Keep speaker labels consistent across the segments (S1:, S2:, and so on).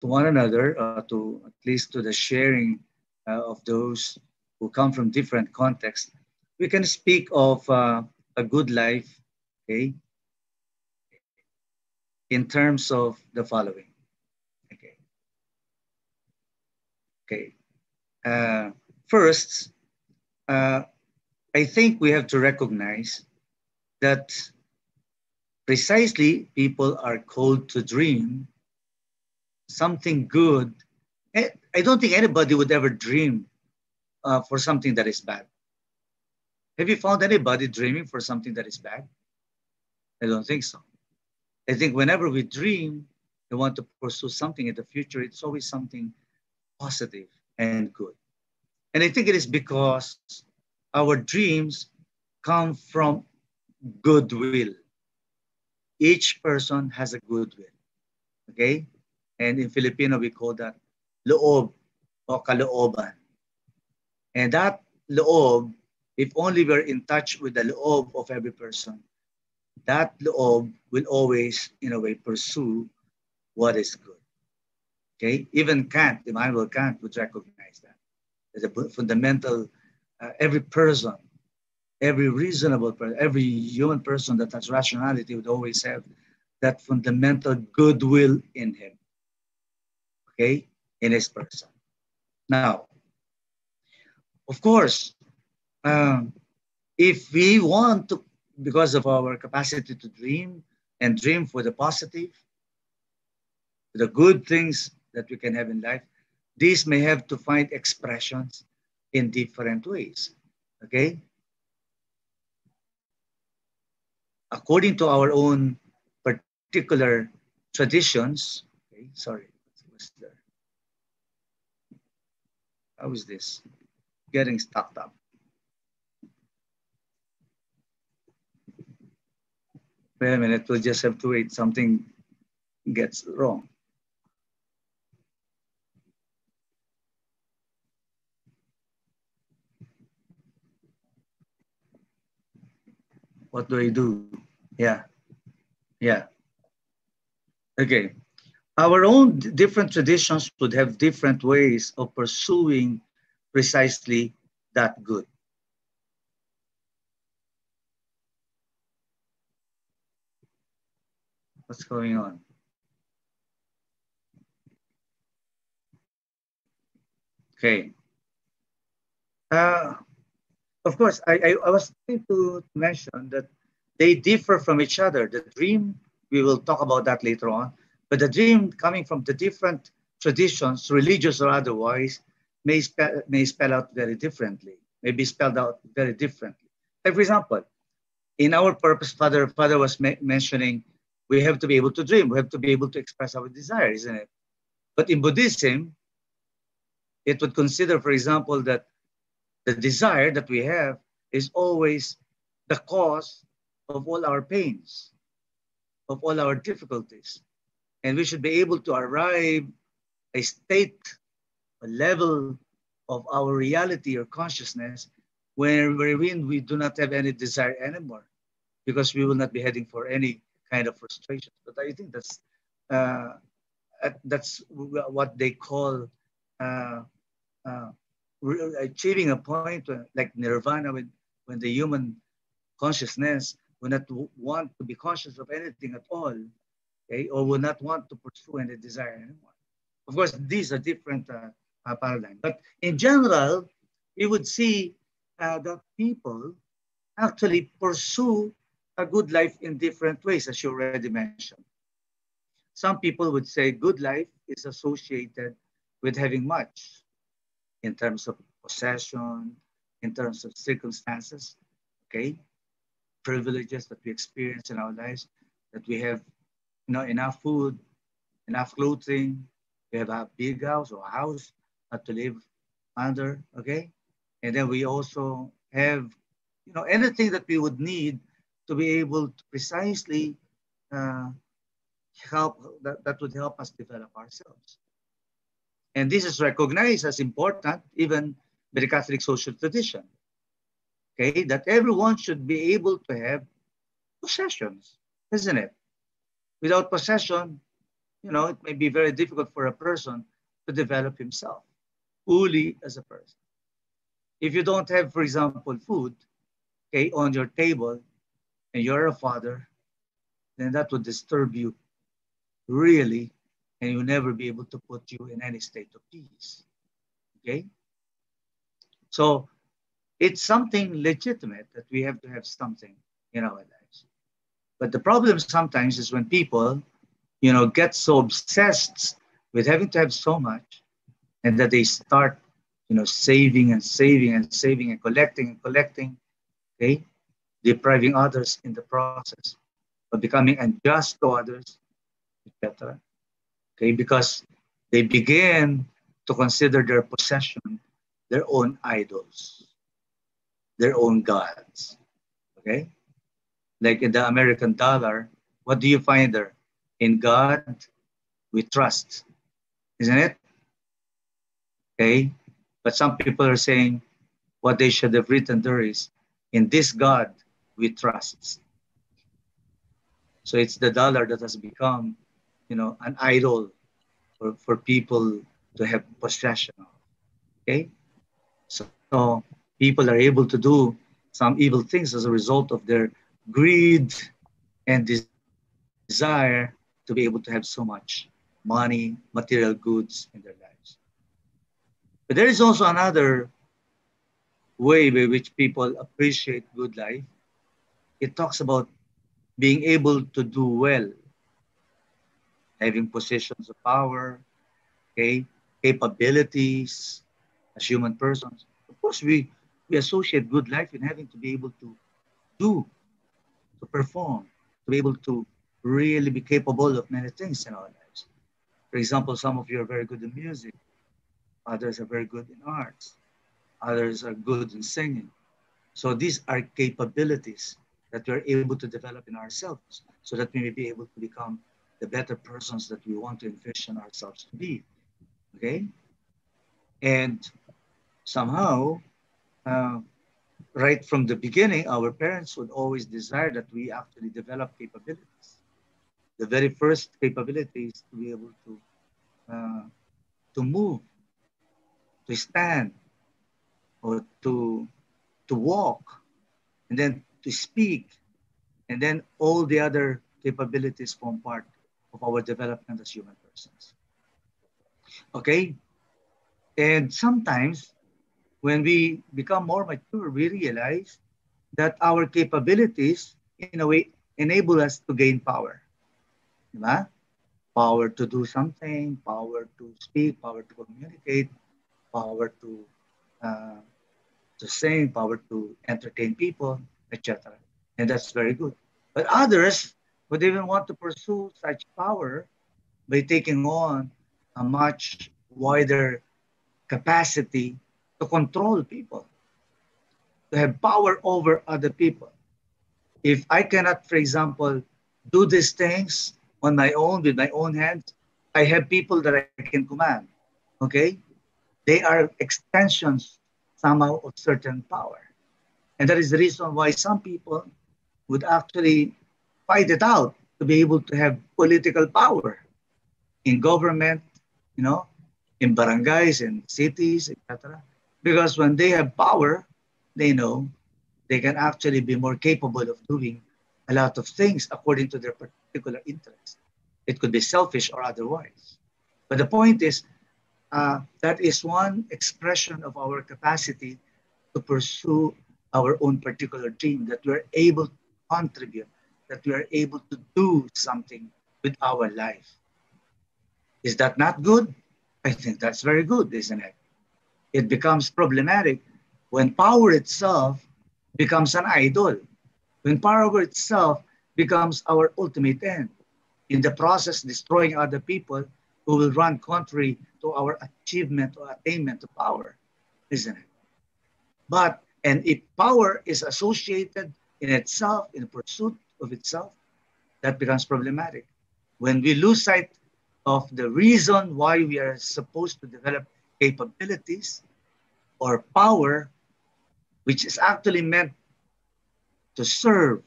S1: to one another, to at least to the sharing of those who come from different contexts, we can speak of a good life, okay, in terms of the following. Okay, okay. Uh, First, uh, I think we have to recognize that precisely people are called to dream something good. I don't think anybody would ever dream for something that is bad. Have you found anybody dreaming for something that is bad? I don't think so. I think whenever we dream, we want to pursue something in the future, it's always something positive and good. And I think it is because our dreams come from goodwill. Each person has a goodwill, okay? And in Filipino, we call that loob o kalooban. And that loob, if only we're in touch with the loob of every person, that loob will always, in a way, pursue what is good. Okay? Even Kant, Immanuel Kant, would recognize that. As a fundamental, every person, every reasonable person, every human person that has rationality would always have that fundamental goodwill in him, okay, in his person. Now, of course, um, if we want to, because of our capacity to dream and dream for the positive, the good things that we can have in life, these may have to find expressions in different ways. Okay? According to our own particular traditions, okay, sorry, what's there? How is this? Getting stuck up. Wait a minute, we'll just have to wait. Something gets wrong. What do I do? Yeah, yeah. Okay. Our own different traditions would have different ways of pursuing precisely that good. What's going on? Okay. Uh, of course, I was going to mention that they differ from each other. The dream, we will talk about that later on, but the dream coming from the different traditions, religious or otherwise, may spell out very differently, may be spelled out very differently. Like for example, in our purpose, Father was mentioning, we have to be able to dream, we have to be able to express our desire, isn't it? But in Buddhism, it would consider, for example, that the desire that we have is always the cause of all our pains, of all our difficulties. And we should be able to arrive a state, a level of our reality or consciousness wherein we do not have any desire anymore, because we will not be heading for any kind of frustration. But I think uh, that's what they call uh, uh, achieving a point like nirvana, when the human consciousness will not want to be conscious of anything at all, okay, or will not want to pursue any desire anymore. Of course, these are different paradigms. But in general, we would see that people actually pursue a good life in different ways, as you already mentioned. Some people would say good life is associated with having much in terms of possession, in terms of circumstances, okay, privileges that we experience in our lives, that we have, enough food, enough clothing, we have a big house or a house to live under, okay? And then we also have, anything that we would need to be able to precisely uh, that would help us develop ourselves. And this is recognized as important even by the Catholic social tradition, okay? That everyone should be able to have possessions, isn't it? Without possession, it may be very difficult for a person to develop himself fully as a person. If you don't have, for example, food, okay, on your table, and you're a father, then that would disturb you really, and you'll never be able to put you in any state of peace. Okay? So it's something legitimate that we have to have something in our lives. But the problem sometimes is when people, get so obsessed with having to have so much, and that they start, saving and saving and saving and collecting, okay, depriving others in the process, or becoming unjust to others, etc. Okay, because they begin to consider their possession their own idols, their own gods. Okay, like in the American dollar, what do you find there? In God we trust, isn't it? Okay, but some people are saying what they should have written there is, in this God we trust. So it's the dollar that has become, an idol for people to have possession of. Okay, so people are able to do some evil things as a result of their greed and desire to be able to have so much money, material goods in their lives. But there is also another way by which people appreciate good life. It talks about being able to do well, having positions of power, okay, capabilities as human persons. Of course, we associate good life in having to be able to do, to perform, to be able to really be capable of many things in our lives. For example, some of you are very good in music, others are very good in arts, others are good in singing. So these are capabilities that we are able to develop in ourselves so that we may be able to become the better persons that we want to envision ourselves to be. Okay? And somehow, uh, right from the beginning, our parents would always desire that we actually develop capabilities. The very first capability is to be able uh, to move, to stand, or to walk, and then to speak, and then all the other capabilities form part of our development as human persons. Okay, and sometimes when we become more mature, we realize that our capabilities, in a way, enable us to gain power. Diba? Power to do something, power to speak, power to communicate, power uh, to sing, power to entertain people, etc. And that's very good. But others would even want to pursue such power by taking on a much wider capacity to control people, to have power over other people. If I cannot, for example, do these things on my own with my own hands, I have people that I can command. Okay? They are extensions somehow of certain power. And that is the reason why some people would actually fight it out to be able to have political power in government, you know, in barangays, in cities, etc. Because when they have power, they know they can actually be more capable of doing a lot of things according to their particular interest. It could be selfish or otherwise. But the point is, that is one expression of our capacity to pursue our own particular dream, that we're able to contribute, that we are able to do something with our life. Is that not good? I think that's very good, isn't it? It becomes problematic when power itself becomes an idol, when power itself becomes our ultimate end, in the process destroying other people who will run contrary to our achievement or attainment of power, isn't it? But, and if power is associated in itself, in the pursuit of itself, that becomes problematic. When we lose sight of the reason why we are supposed to develop capabilities or power, which is actually meant to serve,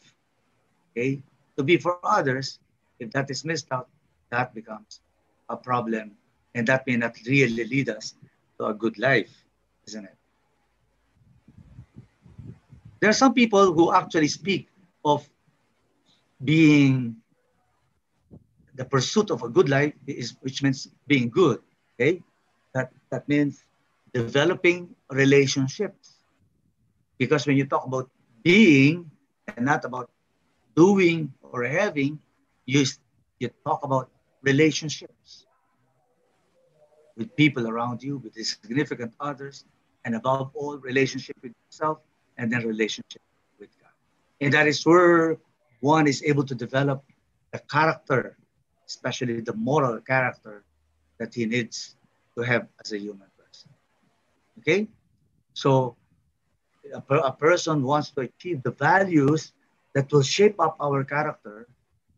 S1: okay, to be for others, if that is missed out, that becomes a problem, and that may not really lead us to a good life, isn't it? There are some people who actually speak of being the pursuit of a good life, which means being good. Okay, that means developing relationships. Because when you talk about being and not about doing or having, you you talk about relationships with people around you, with the significant others, and above all, relationship with yourself, and then relationship with God. And that is where one is able to develop the character, especially the moral character that he needs to have as a human person. Okay? So a person wants to achieve the values that will shape up our character,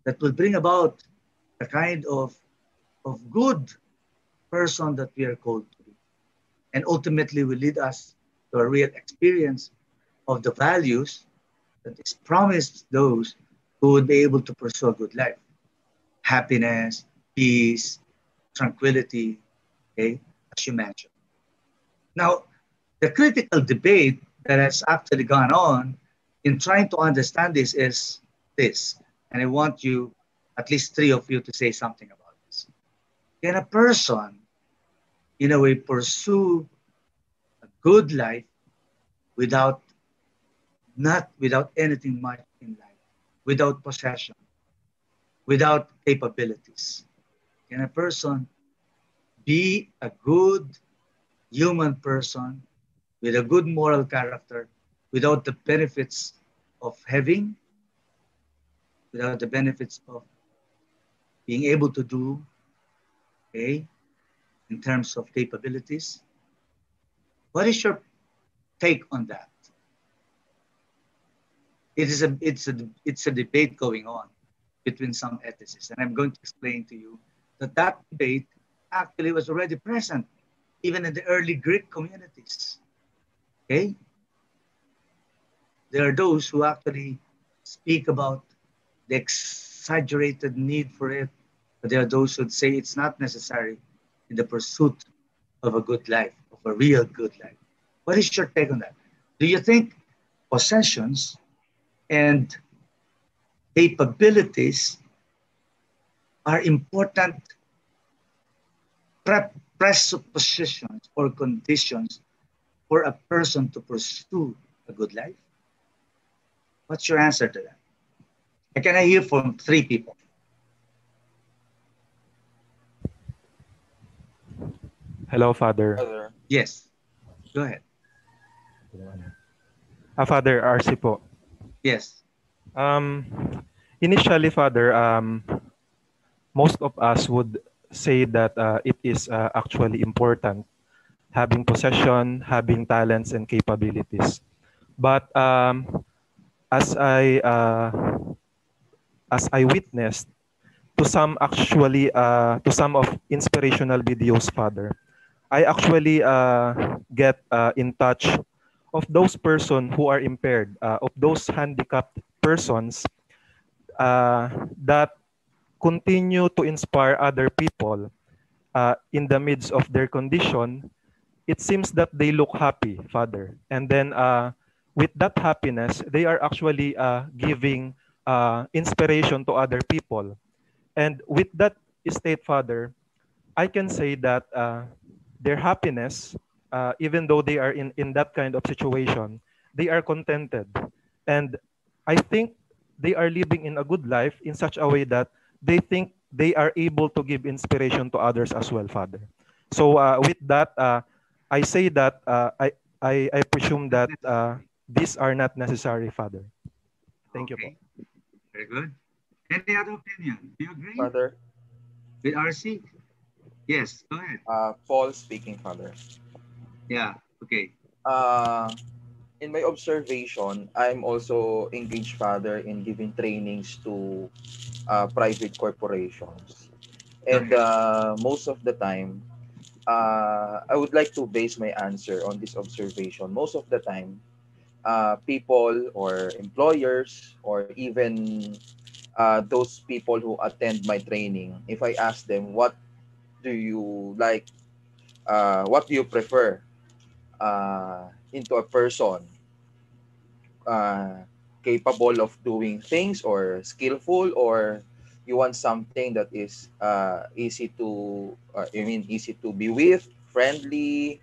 S1: that will bring about the kind of good person that we are called to be. And ultimately will lead us to a real experience of the values that is promised those who would be able to pursue a good life. Happiness, peace, tranquility, okay, as you mentioned. Now, the critical debate that has actually gone on in trying to understand this is this, and I want you, at least three of you, to say something about this. Can a person, in a way, pursue a good life without not without anything much in life, without possession, without capabilities? Can a person be a good human person with a good moral character without the benefits of having, without the benefits of being able to do, okay, in terms of capabilities? What is your take on that? It's a debate going on between some ethicists, and I'm going to explain to you that that debate actually was already present even in the early Greek communities. Okay, there are those who actually speak about the exaggerated need for it, but there are those who say it's not necessary in the pursuit of a good life, of a real good life. What is your take on that? Do you think possessions and capabilities are important presuppositions or conditions for a person to pursue a good life? What's your answer to that? Can I hear from three people?
S2: Hello, Father.
S3: Father.
S1: Yes, go ahead.
S2: Father, RC po.
S1: Yes.
S2: Um, Initially, Father, most of us would say that it is actually important having possession, having talents and capabilities. But as I uh, as I witnessed to some of inspirational videos, Father, I actually get in touch of those persons who are impaired, of those handicapped persons that continue to inspire other people in the midst of their condition. It seems that they look happy, Father. And then with that happiness, they are actually giving inspiration to other people. And with that state, Father, I can say that their happiness, even though they are in that kind of situation, they are contented. And I think they are living in a good life in such a way that they think they are able to give inspiration to others as well, Father. So with that, I say that I presume that these are not necessary, Father. Thank you, po.
S1: Okay, very good. Any other opinion? Do you agree
S3: Father.
S1: with RC? Yes, go ahead.
S3: Paul speaking, Father.
S1: Yeah, okay.
S3: Uh, in my observation, I'm also engaged, Father, in giving trainings to private corporations. And
S1: Okay.
S3: most of the time, I would like to base my answer on this observation. Most of the time, people or employers or even those people who attend my training, if I ask them what do you like, what do you prefer into a person, uh, capable of doing things or skillful, or you want something that is easy to easy to be with, friendly,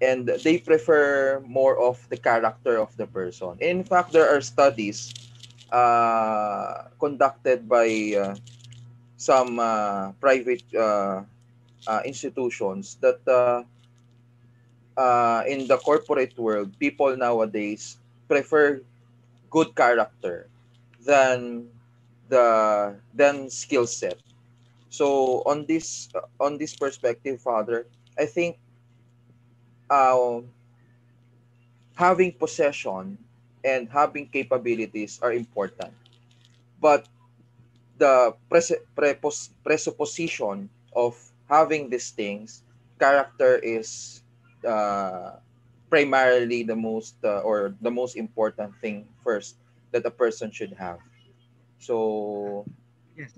S3: and they prefer more of the character of the person. In fact, there are studies conducted by some private institutions that in the corporate world, people nowadays prefer good character than than skill set. So on this perspective, Father, I think uh, having possession and having capabilities are important, but the presupposition of having these things, character is uh, primarily the most or the most important thing first that a person should have. So
S1: Yes.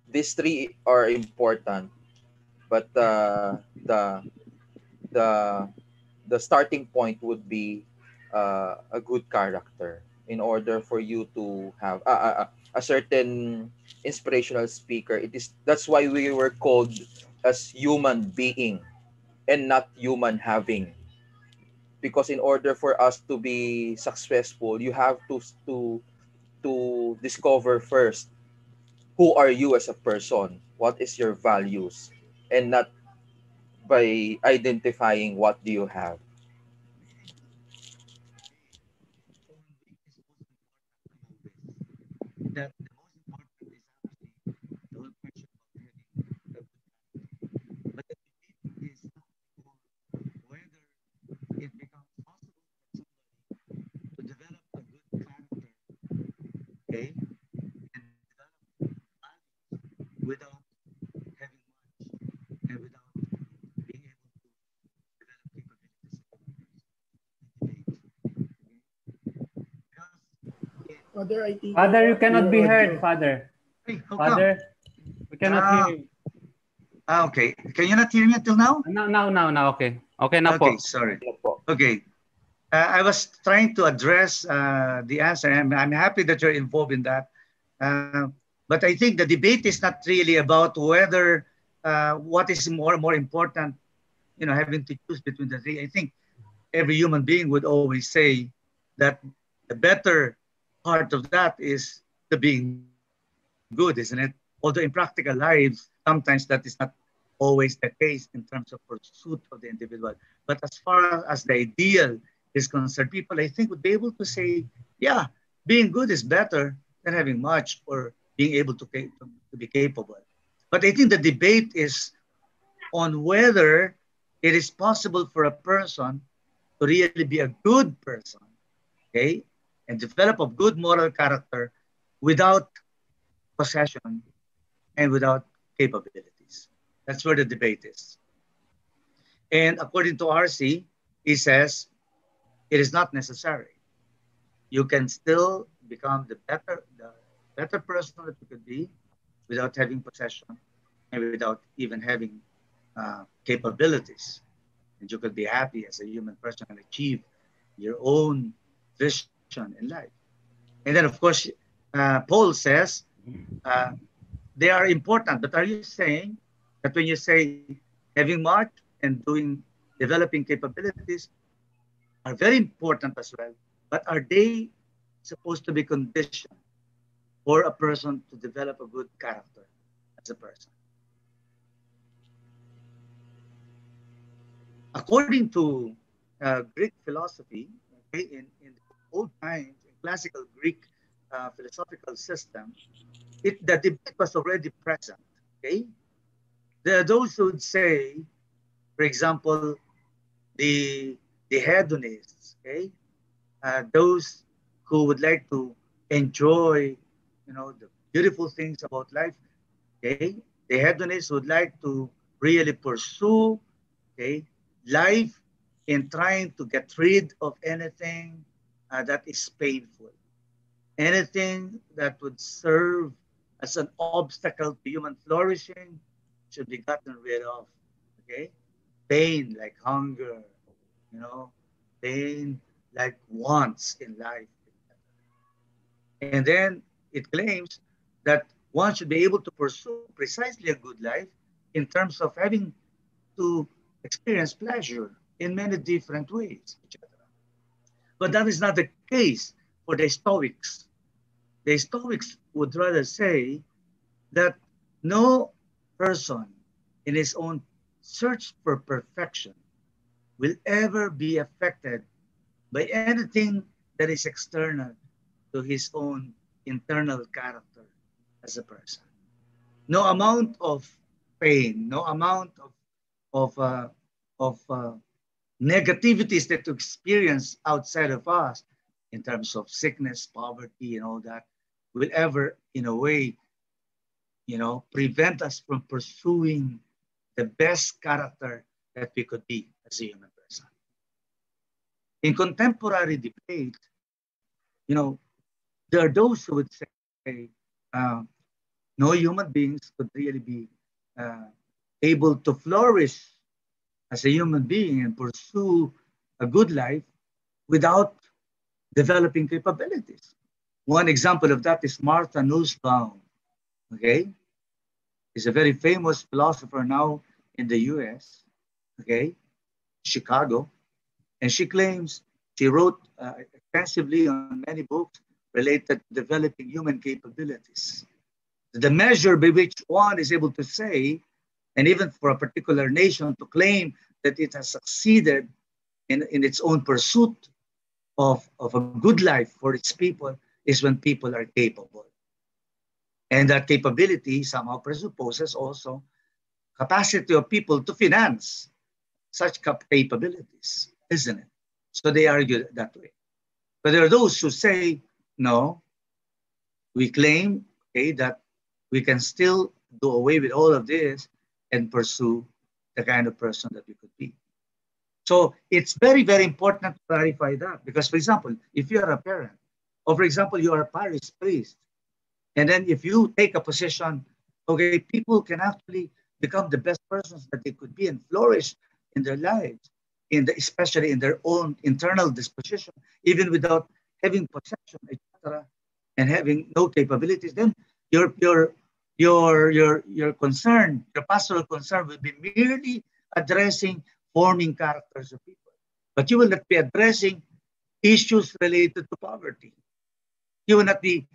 S3: these three are important, but
S1: Yes.
S3: the the starting point would be a good character in order for you to have a certain inspirational speaker. It is that's why we were called as human being and not human having, because in order for us to be successful, you have to discover first who are you as a person, what is your values, and not by identifying what do you have.
S1: That the most important is actually the whole question of having a good, but the debate is whether it becomes possible for somebody to develop a good character, okay, and develop values without having much and without being able to develop capabilities of the debate. Okay? Because it,
S4: Father, I think
S5: Father, you cannot
S4: your
S5: be heard,
S4: audio.
S5: Father.
S1: hey, how come?
S5: Father, we cannot hear
S1: Ah,
S5: you.
S1: okay. Can you not hear me until now?
S5: Now, okay. Okay na
S1: Okay,
S5: po.
S1: sorry.
S3: Ano po?
S1: Okay. I was trying to address the answer. I'm happy that you're involved in that. Uh, but I think the debate is not really about whether what is more important, having to choose between the three. I think every human being would always say that the better part of that is the being good, isn't it? Although in practical lives, sometimes that is not always the case in terms of pursuit of the individual. But as far as the ideal is concerned, people I think would be able to say, yeah, being good is better than having much or being able to be capable. But I think the debate is on whether it is possible for a person to really be a good person, okay, and develop a good moral character without possession and without capabilities. That's where the debate is. And according to RC, he says it is not necessary. You can still become the better person that you could be without having possession and without even having capabilities. And you could be happy as a human person and achieve your own vision in life. And then, of course, Paul says uh, they are important. But are you saying that when you say having much and developing capabilities are very important as well, but are they supposed to be conditioned for a person to develop a good character as a person? According to Greek philosophy, okay, in old times, in classical Greek philosophical system, the debate was already present. Okay, there are those who would say, for example, the the hedonists, okay, those who would like to enjoy, the beautiful things about life. Okay, the hedonists would like to really pursue, okay, life in trying to get rid of anything that is painful. Anything that would serve as an obstacle to human flourishing should be gotten rid of. Okay? Pain like hunger, you know, pain like wants in life. And then it claims that one should be able to pursue precisely a good life in terms of having to experience pleasure in many different ways, etc. But that is not the case for the Stoics. The Stoics would rather say that no person in his own search for perfection will ever be affected by anything that is external to his own internal character as a person. No amount of pain, no amount of, uh, of negativities that we experience outside of us in terms of sickness, poverty, and all that will ever, in a way, prevent us from pursuing the best character that we could be as a human person. In contemporary debate, there are those who would say no human beings could really be uh, able to flourish as a human being and pursue a good life without developing capabilities. One example of that is Martha Nussbaum. Okay, is a very famous philosopher now in the U.S. Okay, Chicago, and she claims she wrote extensively on many books related to developing human capabilities. The measure by which one is able to say, and even for a particular nation to claim that it has succeeded in its own pursuit of a good life for its people is when people are capable. And that capability somehow presupposes also capacity of people to finance such capabilities, isn't it? So they argue that way. But there are those who say, no, we claim, okay, that we can still do away with all of this and pursue the kind of person that we could be. So it's very, very important to clarify that because, for example, if you are a parent, or for example, you are a parish priest, and then if you take a position, okay, people can actually become the best persons that they could be and flourish in their lives, especially in their own internal disposition, even without having possession, etc., and having no capabilities, then your your concern, your pastoral concern will be merely addressing forming characters of people. But you will not be addressing issues related to poverty. You will not be,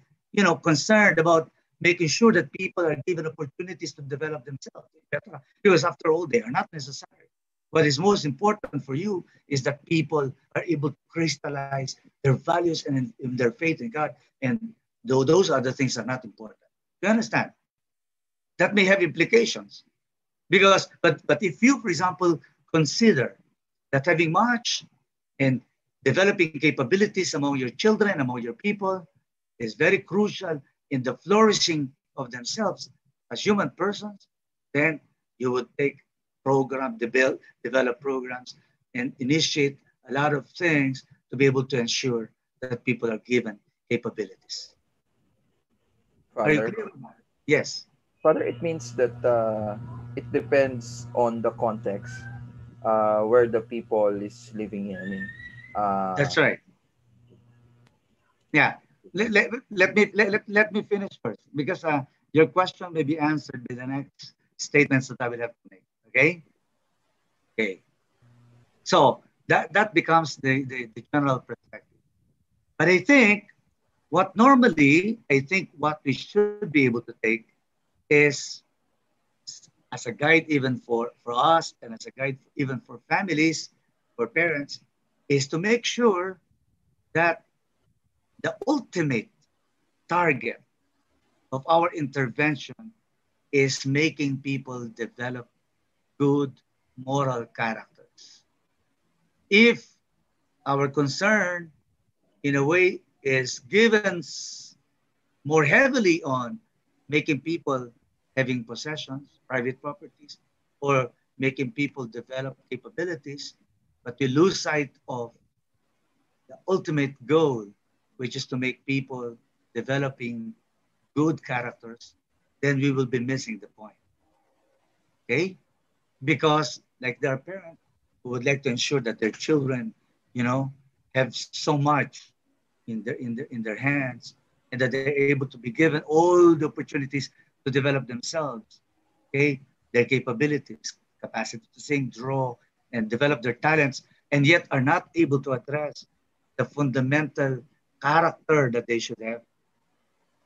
S1: concerned about making sure that people are given opportunities to develop themselves, etc. Because after all, they are not necessary. What is most important for you is that people are able to crystallize their values and in their faith in God. And though those other things are not important. You understand? That may have implications. Because, but if you, for example, consider that having much and developing capabilities among your children, among your people, is very crucial in the flourishing of themselves as human persons, then you would take develop programs, and initiate a lot of things to be able to ensure that people are given capabilities. Are you
S3: Father.
S1: clear? Yes.
S3: Father, it means that it depends on the context where the people is living in. I mean,
S1: That's right. Yeah. Let me finish first because your question may be answered by the next statements that I will have to make. Okay? Okay. So that becomes the general perspective. But I think what we should be able to take is as a guide even for us and as a guide even for families, for parents, is to make sure that the ultimate target of our intervention is making people develop good moral characters. If our concern, in a way, is given more heavily on making people having possessions, private properties, or making people develop capabilities, but we lose sight of the ultimate goal, which is to make people developing good characters, then we will be missing the point. Okay? Because like there are parents who would like to ensure that their children, have so much in their hands, and that they're able to be given all the opportunities to develop themselves, okay, their capabilities, capacity to sing, draw, and develop their talents, and yet are not able to address the fundamental character that they should have,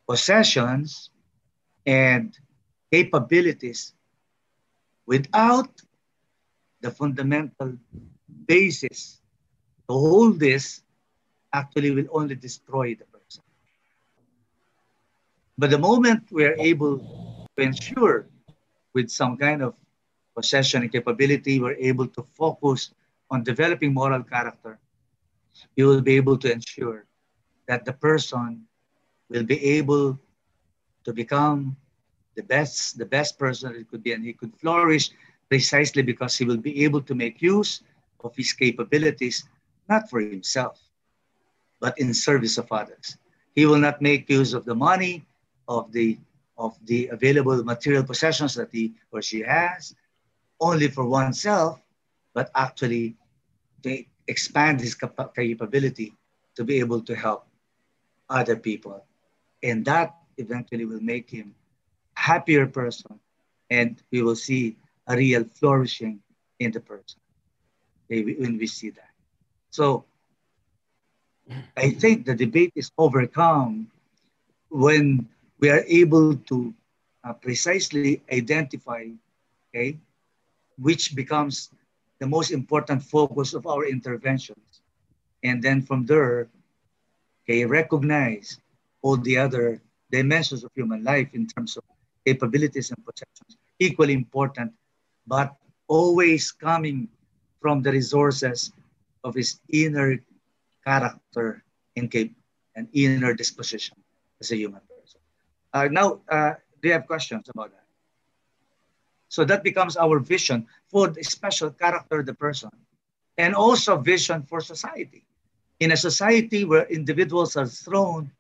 S1: possessions and capabilities without the fundamental basis to hold this actually will only destroy the person. But the moment we are able to ensure with some kind of possession and capability, we're able to focus on developing moral character, you will be able to ensure that the person will be able to become the best person it could be, and he could flourish precisely because he will be able to make use of his capabilities, not for himself, but in service of others. He will not make use of the money, of the available material possessions that he or she has, only for oneself, but actually to expand his capability to be able to help other people. And that eventually will make him a happier person, and we will see a real flourishing in the person when we see that. So I think the debate is overcome when we are able to precisely identify, okay, which becomes the most important focus of our interventions. And then from there, okay, recognize all the other dimensions of human life in terms of capabilities and perceptions, equally important, but always coming from the resources of his inner character and inner disposition as a human person. Now, do you have questions about that? So that becomes our vision for the special character of the person, and also vision for society. In a society where individuals are thrown,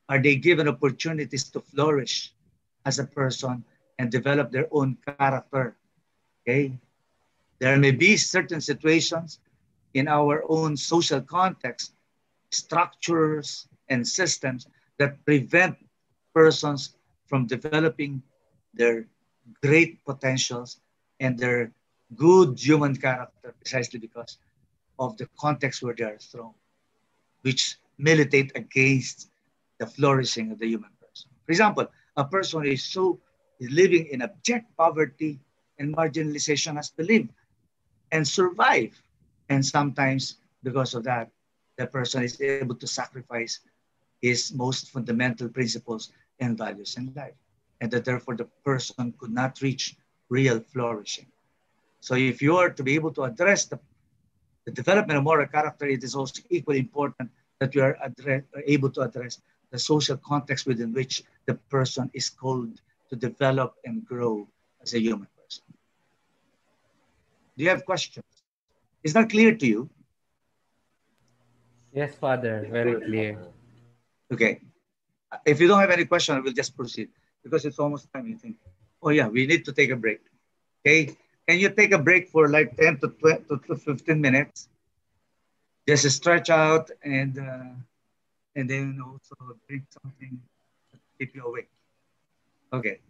S1: are they given opportunities to flourish as a person and develop their own character? Okay, there may be certain situations in our own social context, structures and systems that prevent persons from developing their great potentials and their good human character precisely because of the context where they are thrown, which militate against the flourishing of the human person. For example, a person is living in abject poverty and marginalization, has to live and survive. And sometimes because of that, the person is able to sacrifice his most fundamental principles and values in life. And that therefore the person could not reach real flourishing. So if you are to be able to address the development of moral character, it is also equally important that you are able to address the social context within which the person is called to develop and grow as a human person. Do you have questions? Is that clear to you?
S5: Yes, Father. Very clear.
S1: Okay. If you don't have any question, I will just proceed because it's almost time, you think. Oh yeah, we need to take a break. Okay. Can you take a break for like 10 to 20 to 15 minutes? Just stretch out and then also drink something to keep you awake. Okay.